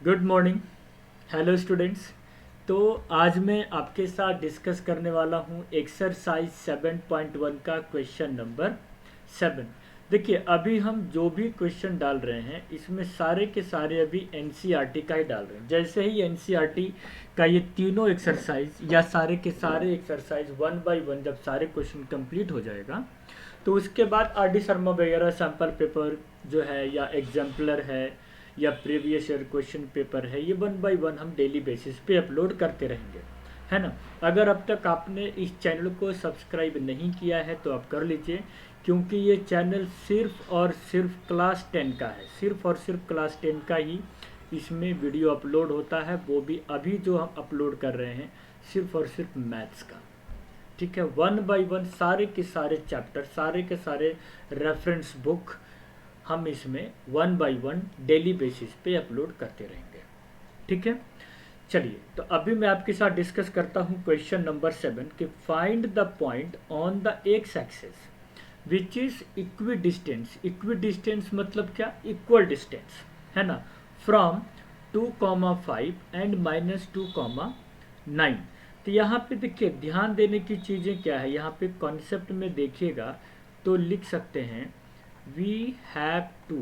Good morning. Hello students. तो आज मैं आपके साथ डिस्कस करने वाला हूँ एक्सरसाइज 7.1 का क्वेश्चन नंबर 7। देखिए, अभी हम जो भी क्वेश्चन डाल रहे हैं इसमें सारे के सारे अभी एनसीईआरटी का ही डाल रहे हैं। जैसे ही एनसीईआरटी का ये तीनों एक्सरसाइज या सारे के सारे एक्सरसाइज वन बाय वन जब सारे क्वेश्चन कंप्लीट हो जाएगा तो उसके बाद आर डी शर्मा वगैरह सैम्पल पेपर जो है या एग्जाम्पलर है या प्रीवियस ईयर क्वेश्चन पेपर है, ये वन बाय वन हम डेली बेसिस पे अपलोड करते रहेंगे, है ना। अगर अब तक आपने इस चैनल को सब्सक्राइब नहीं किया है तो आप कर लीजिए, क्योंकि ये चैनल सिर्फ और सिर्फ क्लास 10 का है। सिर्फ और सिर्फ क्लास 10 का ही इसमें वीडियो अपलोड होता है, वो भी अभी जो हम अपलोड कर रहे हैं सिर्फ और सिर्फ मैथ्स का। ठीक है, वन बाय वन सारे के सारे चैप्टर, सारे के सारे रेफरेंस बुक हम इसमें one by one daily basis पे अपलोड करते रहेंगे। ठीक है, चलिए तो अभी मैं आपके साथ डिस्कस करता हूँ क्वेश्चन नंबर 7 कि find the point on the x axis which is equi distance. Equi distance मतलब क्या? इक्वल डिस्टेंस, है ना, फ्रॉम 2,5 एंड -2,9। तो यहाँ पे देखिए, ध्यान देने की चीज़ें क्या है, यहाँ पे कॉन्सेप्ट में देखिएगा तो लिख सकते हैं we have to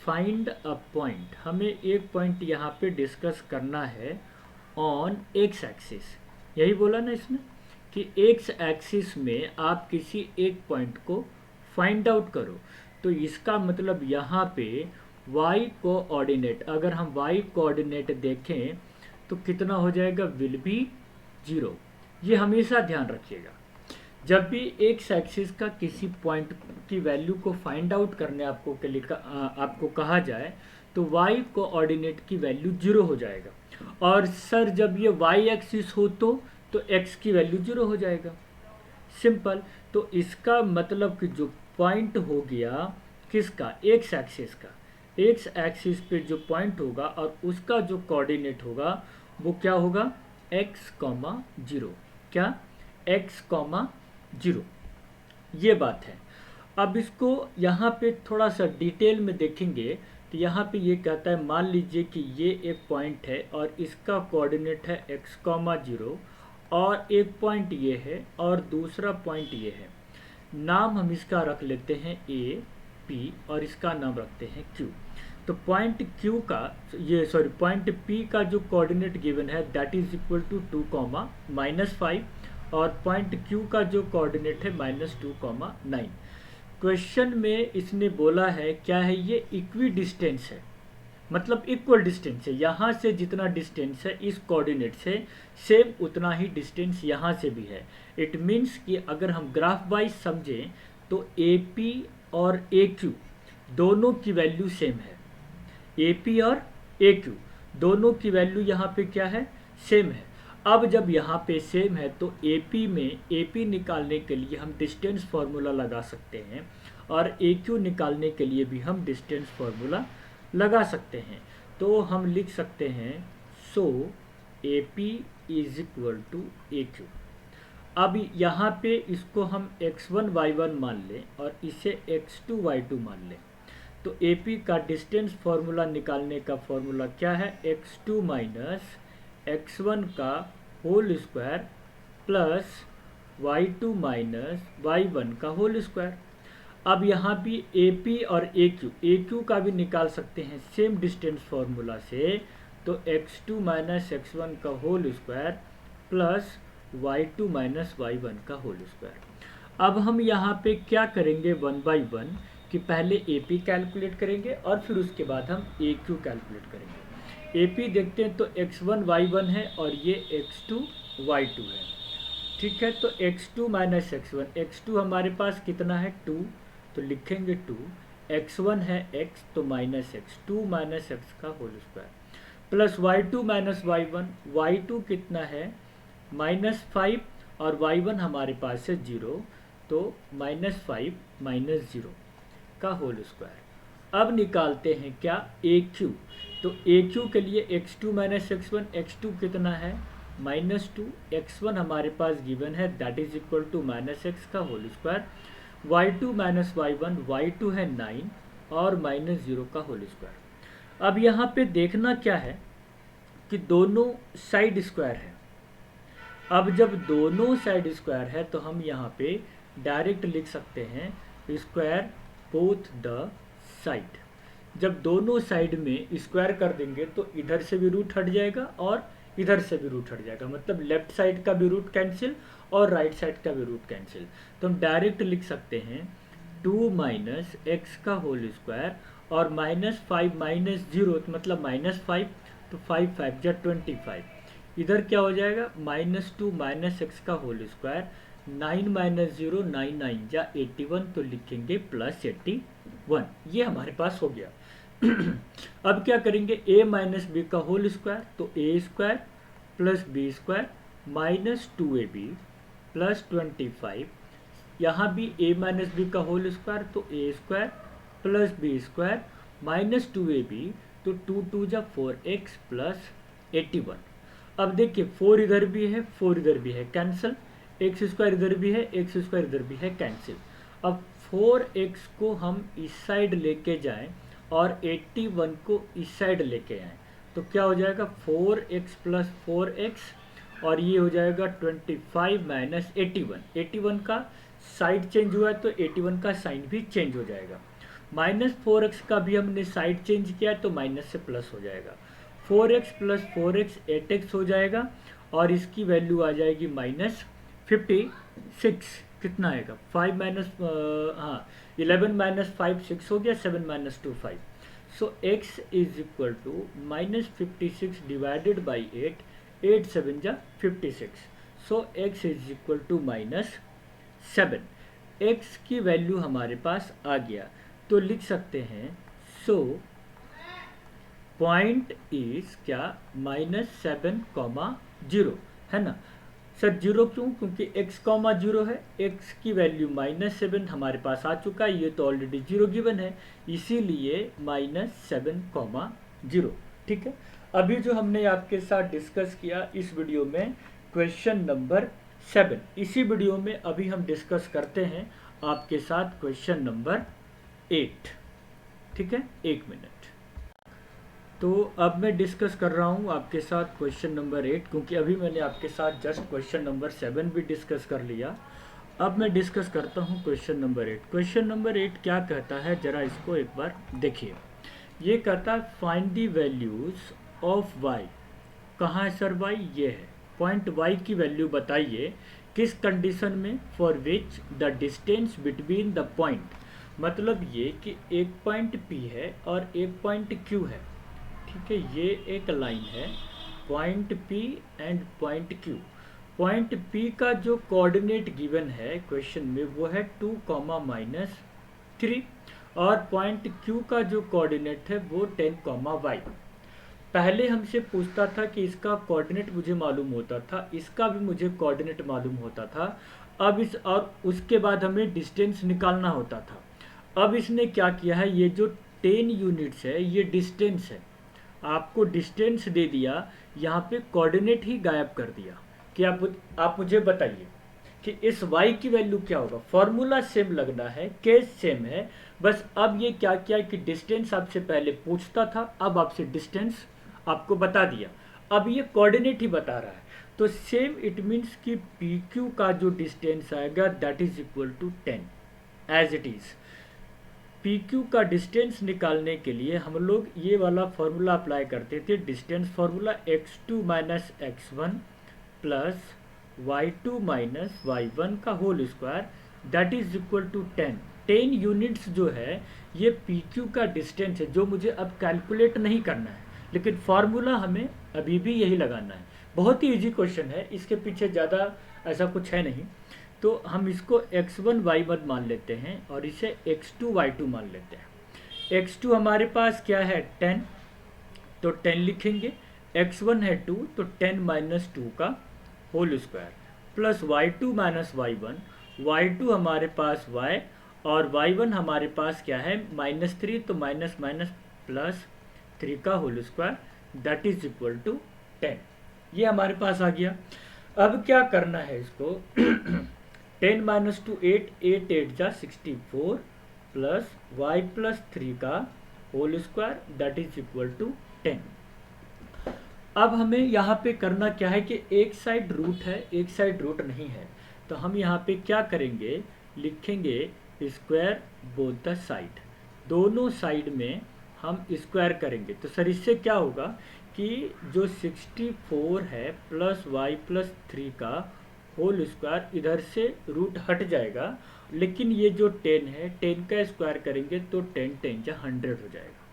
find a point. हमें एक पॉइंट यहाँ पे डिस्कस करना है ऑन एक्स एक्सिस। यही बोला ना इसमें कि एक्स एक्सिस में आप किसी एक पॉइंट को फाइंड आउट करो। तो इसका मतलब यहाँ पे वाई कोऑर्डिनेट, अगर हम वाई कोऑर्डिनेट देखें तो कितना हो जाएगा? Will be 0। ये हमेशा ध्यान रखिएगा, जब भी एक्स एक्सिस का किसी पॉइंट की वैल्यू को फाइंड आउट करने आपको कहा जाए तो वाई कोऑर्डिनेट की वैल्यू 0 हो जाएगा। और सर जब ये वाई एक्सिस हो तो एक्स की वैल्यू 0 हो जाएगा। सिंपल। तो इसका मतलब कि जो पॉइंट हो गया किसका? एक्स एक्सिस का। एक्स एक्सिस पे जो पॉइंट होगा और उसका जो कोऑर्डिनेट होगा वो क्या होगा? X comma 0। क्या? X comma 0। ये बात है। अब इसको यहाँ पे थोड़ा सा डिटेल में देखेंगे तो यहाँ पे ये कहता है, मान लीजिए कि ये एक पॉइंट है और इसका कोऑर्डिनेट है एक्स कॉमा 0, और एक पॉइंट ये है और दूसरा पॉइंट ये है। नाम हम इसका रख लेते हैं ए पी और इसका नाम रखते हैं क्यू। तो पॉइंट क्यू का पॉइंट पी का जो कोऑर्डिनेट गिवन है दैट इज इक्वल टू 2,-5, और पॉइंट क्यू का जो कोऑर्डिनेट है -2,9। क्वेश्चन में इसने बोला है क्या है? ये इक्वी डिस्टेंस है, मतलब इक्वल डिस्टेंस है। यहाँ से जितना डिस्टेंस है इस कोऑर्डिनेट से सेम उतना ही डिस्टेंस यहाँ से भी है। इट मीन्स कि अगर हम ग्राफ वाइज समझें तो ए पी और ए क्यू दोनों की वैल्यू सेम है। ए पी और ए क्यू दोनों की वैल्यू यहाँ पे क्या है? सेम है। अब जब यहाँ पे सेम है तो AP में AP निकालने के लिए हम डिस्टेंस फार्मूला लगा सकते हैं और AQ निकालने के लिए भी हम डिस्टेंस फार्मूला लगा सकते हैं। तो हम लिख सकते हैं so AP is equal to AQ। अब यहाँ पे इसको हम x1 y1 मान लें और इसे x2 y2 मान लें। तो AP का डिस्टेंस फार्मूला निकालने का फार्मूला क्या है? x2 माइनस x1 का whole square plus y2 minus y1 का होल स्क्वायर। अब यहाँ भी AP और AQ का भी निकाल सकते हैं सेम डिस्टेंस फार्मूला से। तो x2 माइनस x1 का whole square plus y2 minus y1 का होल स्क्वायर। अब हम यहाँ पे क्या करेंगे वन बाय वन कि पहले AP कैलकुलेट करेंगे और फिर उसके बाद हम AQ कैलकुलेट करेंगे। AP देखते हैं तो x1 y1 है और ये x2 y2 है। ठीक है, तो x2 माइनस x1, x2 हमारे पास कितना है? 2, तो लिखेंगे 2। x1 है x, तो माइनस x, 2 माइनस x का whole square plus y2 minus y1, y2 कितना है? -5, और y1 हमारे पास है 0, तो -5 माइनस 0 का होल स्क्वायर। अब निकालते हैं क्या? AQ। तो AQ के लिए x2 माइनस x1, x2 कितना है? -2, x1 हमारे पास गिवन है that is equal to -x का whole square, y2 minus y1, y2 है 9 और -0 का होल स्क्वायर। अब यहाँ पे देखना क्या है कि दोनों साइड स्क्वायर है। अब जब दोनों साइड स्क्वायर है तो हम यहाँ पे डायरेक्ट लिख सकते हैं स्क्वायर बोथ द साइड। जब दोनों साइड में स्क्वायर कर देंगे तो इधर से भी रूट हट जाएगा और इधर से भी रूट हट जाएगा, मतलब लेफ्ट साइड का भी रूट कैंसिल और राइट साइड का भी रूट कैंसिल। तो हम डायरेक्ट लिख सकते हैं 2 माइनस एक्स का होल स्क्वायर और -5 -0 मतलब -5, तो 5 5 जा 25। इधर क्या हो जाएगा -2 माइनस एक्स का होल स्क्वायर, 9 -0 9 9 जा 81, तो लिखेंगे +81। ये हमारे पास हो गया। अब क्या करेंगे a माइनस बी का होल स्क्वायर, तो a square plus b square -2ab plus 25। यहाँ भी a माइनस बी का होल स्क्वायर, तो a square plus b square -2ab, तो 2 2 जा 4x प्लस 81। अब देखिए 4 इधर भी है 4 इधर भी है कैंसिल, एक्स स्क्वायर इधर भी है एक्स स्क्वायर इधर भी है कैंसिल। अब 4x को हम इस साइड लेके जाएं और 81 को इस साइड लेके आएँ तो क्या हो जाएगा 4x प्लस 4x और ये हो जाएगा 25 माइनस 81। 81 का साइड चेंज हुआ है तो 81 का साइन भी चेंज हो जाएगा। -4x का भी हमने साइड चेंज किया तो माइनस से प्लस हो जाएगा। 4x प्लस 4x 8x हो जाएगा और इसकी वैल्यू आ जाएगी -56। कितना आएगा 5 माइनस 11 माइनस 5 6 हो गया, 7 minus 2 5। So x is equal to -56 divided by 8, 8 7 जा 56। So x is equal to -7। x की वैल्यू हमारे पास आ गया तो लिख सकते हैं सो पॉइंट इज क्या -7,0 है ना सर। 0 क्यों? क्योंकि x, 0 है, x की वैल्यू -7 हमारे पास आ चुका है, ये तो ऑलरेडी 0 गिवन है, इसीलिए -7,0। ठीक है। अभी जो हमने आपके साथ डिस्कस किया इस वीडियो में क्वेश्चन नंबर 7, इसी वीडियो में अभी हम डिस्कस करते हैं आपके साथ क्वेश्चन नंबर 8। ठीक है, 1 मिनट। तो अब मैं डिस्कस कर रहा हूँ आपके साथ क्वेश्चन नंबर 8, क्योंकि अभी मैंने आपके साथ जस्ट क्वेश्चन नंबर 7 भी डिस्कस कर लिया। अब मैं डिस्कस करता हूँ क्वेश्चन नंबर 8। क्वेश्चन नंबर 8 क्या कहता है, ज़रा इसको एक बार देखिए। ये कहता है find the values of y। कहाँ है सर y? ये है पॉइंट y की वैल्यू बताइए किस कंडीशन में for which the distance between the point, मतलब ये कि एक पॉइंट P है और एक पॉइंट Q है। ठीक है, ये एक लाइन है point P and point Q। Point P का जो कोऑर्डिनेट गिवन है क्वेश्चन में वो है 2, -3 और पॉइंट Q का जो कोऑर्डिनेट है वो 10, y। पहले हमसे पूछता था कि इसका कोऑर्डिनेट मुझे मालूम होता था, इसका भी मुझे कोऑर्डिनेट मालूम होता था। अब इस और उसके बाद हमें डिस्टेंस निकालना होता था। अब इसने क्या किया है, ये जो 10 यूनिट्स है ये डिस्टेंस है, आपको डिस्टेंस दे दिया, यहाँ पे कोऑर्डिनेट ही गायब कर दिया कि आप मुझे बताइए कि इस y की वैल्यू क्या होगा। फॉर्मूला सेम लगना है, केस सेम है, बस अब ये क्या किया कि डिस्टेंस आपसे पहले पूछता था, अब आपसे डिस्टेंस आपको बता दिया, अब ये कोऑर्डिनेट ही बता रहा है। तो सेम इट मीन्स कि PQ का जो डिस्टेंस आएगा that is equal to 10 as it is. PQ का डिस्टेंस निकालने के लिए हम लोग ये वाला फॉर्मूला अप्लाई करते थे, distance formula x2 minus x1 plus y2 minus y1 का whole square that is equal to 10। 10 units जो है ये PQ का डिस्टेंस है, जो मुझे अब कैलकुलेट नहीं करना है, लेकिन फार्मूला हमें अभी भी यही लगाना है। बहुत ही इजी क्वेश्चन है, इसके पीछे ज़्यादा ऐसा कुछ है नहीं। तो हम इसको x1 y1 मान लेते हैं और इसे x2 y2 मान लेते हैं। x2 हमारे पास क्या है 10, तो 10 लिखेंगे, x1 है 2 तो 10 माइनस 2 का whole square plus y2 minus y1, y2 हमारे पास y और y1 हमारे पास क्या है -3, तो माइनस माइनस प्लस 3 का whole square that is equal to 10। ये हमारे पास आ गया। अब क्या करना है इसको 10 माइनस 2 8, 8 8 जा 64 प्लस y प्लस 3 का whole square that is equal to 10। अब हमें यहाँ पे करना क्या है कि एक साइड रूट है, एक साइड रूट नहीं है, तो हम यहाँ पे क्या करेंगे, लिखेंगे स्क्वायर बोथ द साइड, दोनों साइड में हम स्क्वायर करेंगे। तो सर इससे क्या होगा कि जो 64 है प्लस वाई प्लस 3 का होल स्क्वायर, इधर से रूट हट जाएगा, लेकिन ये जो 10 है 10 का स्क्वायर करेंगे तो 10 10 जा 100 हो जाएगा,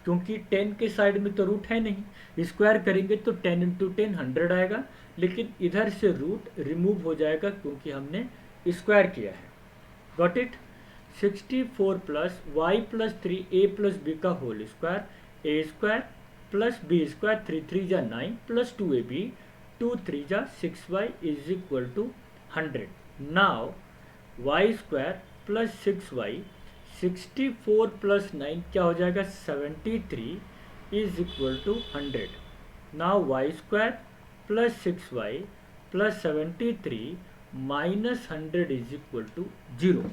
क्योंकि 10 के साइड में तो रूट है नहीं, स्क्वायर करेंगे तो 10 इंटू 10 100 आएगा, लेकिन इधर से रूट रिमूव हो जाएगा क्योंकि हमने स्क्वायर किया है। Got it. 64 plus y plus 3 a plus b का whole square, a square plus b square 3 3 जा 9 प्लस 2ab 2 3 जा 6y is equal to 100। Now y square plus 6y, 64 plus 9 क्या हो जाएगा 73 is equal to 100। Now y square plus 6y plus 73 minus 100 is equal to 0।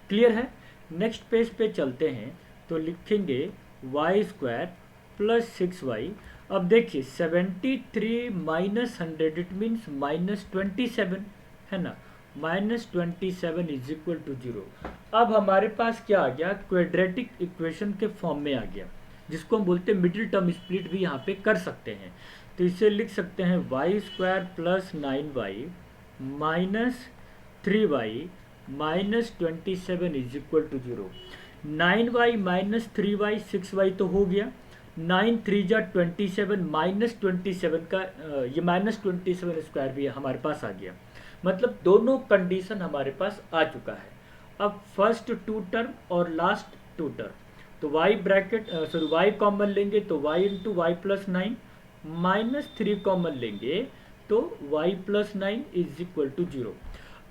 Clear है। Next page पे चलते हैं, तो लिखेंगे वाई स्क्वायर प्लस 6y। अब देखिए 73 माइनस 100 इट मीन्स माइनस 27 है ना, माइनस 27 इज इक्वल टू 0। अब हमारे पास क्या आ गया, क्वाड्रेटिक इक्वेशन के फॉर्म में आ गया, जिसको हम बोलते हैं मिडिल टर्म स्प्लिट भी यहाँ पे कर सकते हैं। तो इसे लिख सकते हैं y square plus 9y minus 3y minus 27 is equal to 0। 9y minus 3y 6y तो हो गया, 9 3 जा 27 माइनस 27 का ये माइनस 27 स्क्वायर भी हमारे पास आ गया, मतलब दोनों कंडीशन हमारे पास आ चुका है। अब फर्स्ट टू टर्म और लास्ट टू टर्म, तो y bracket sorry y common लेंगे तो y into y plus 9 minus 3 common लेंगे तो y plus 9 is equal to 0।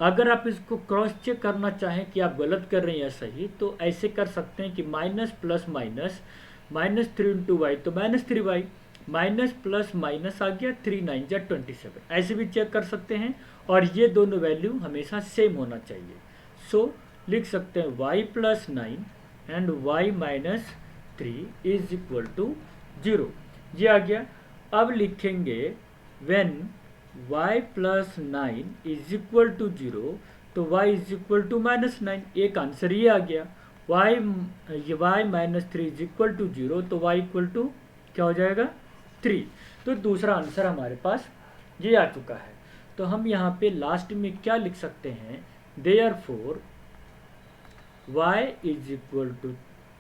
अगर आप इसको क्रॉस चेक करना चाहें कि आप गलत कर रहे हैं या सही, तो ऐसे कर सकते हैं कि minus plus minus, minus 3 into Y तो minus 3y, minus plus minus आ गया 3 9 जा 27, ऐसे भी चेक कर सकते हैं, और ये दोनों वैल्यू हमेशा सेम होना चाहिए। सो लिख सकते हैं y plus 9 and y minus 3 is equal to 0, ये आ गया। अब लिखेंगे when y plus 9 is equal to 0 तो y is equal to minus 9, एक आंसर ये आ गया। y minus 3 is equal to 0 तो y इक्वल टू क्या हो जाएगा 3। तो दूसरा आंसर हमारे पास ये आ चुका है। तो हम यहाँ पे लास्ट में क्या लिख सकते हैं, therefore y is equal to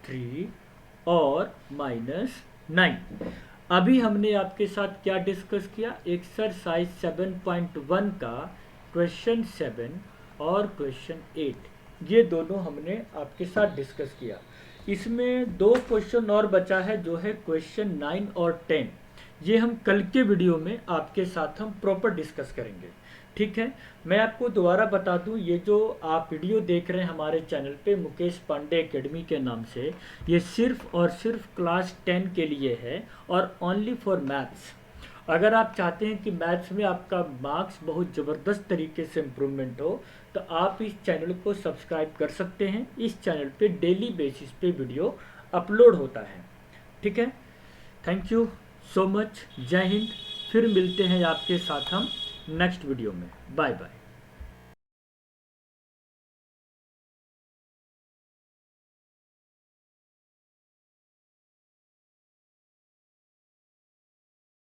3 और माइनस 9। अभी हमने आपके साथ क्या डिस्कस किया, एक्सरसाइज 7.1 का क्वेश्चन 7 और क्वेश्चन 8, ये दोनों हमने आपके साथ डिस्कस किया। इसमें दो क्वेश्चन और बचा है, जो है क्वेश्चन 9 और 10। ये हम कल के वीडियो में आपके साथ हम प्रॉपर डिस्कस करेंगे, ठीक है। मैं आपको दोबारा बता दूं, ये जो आप वीडियो देख रहे हैं हमारे चैनल पे मुकेश पांडे एकेडमी के नाम से, ये सिर्फ और सिर्फ क्लास 10 के लिए है और ओनली फॉर मैथ्स। अगर आप चाहते हैं कि मैथ्स में आपका मार्क्स बहुत ज़बरदस्त तरीके से इम्प्रूवमेंट हो, तो आप इस चैनल को सब्सक्राइब कर सकते हैं। इस चैनल पे डेली बेसिस पे वीडियो अपलोड होता है, ठीक है। थैंक यू सो मच, जय हिंद। फिर मिलते हैं आपके साथ हम नेक्स्ट वीडियो में। Bye bye.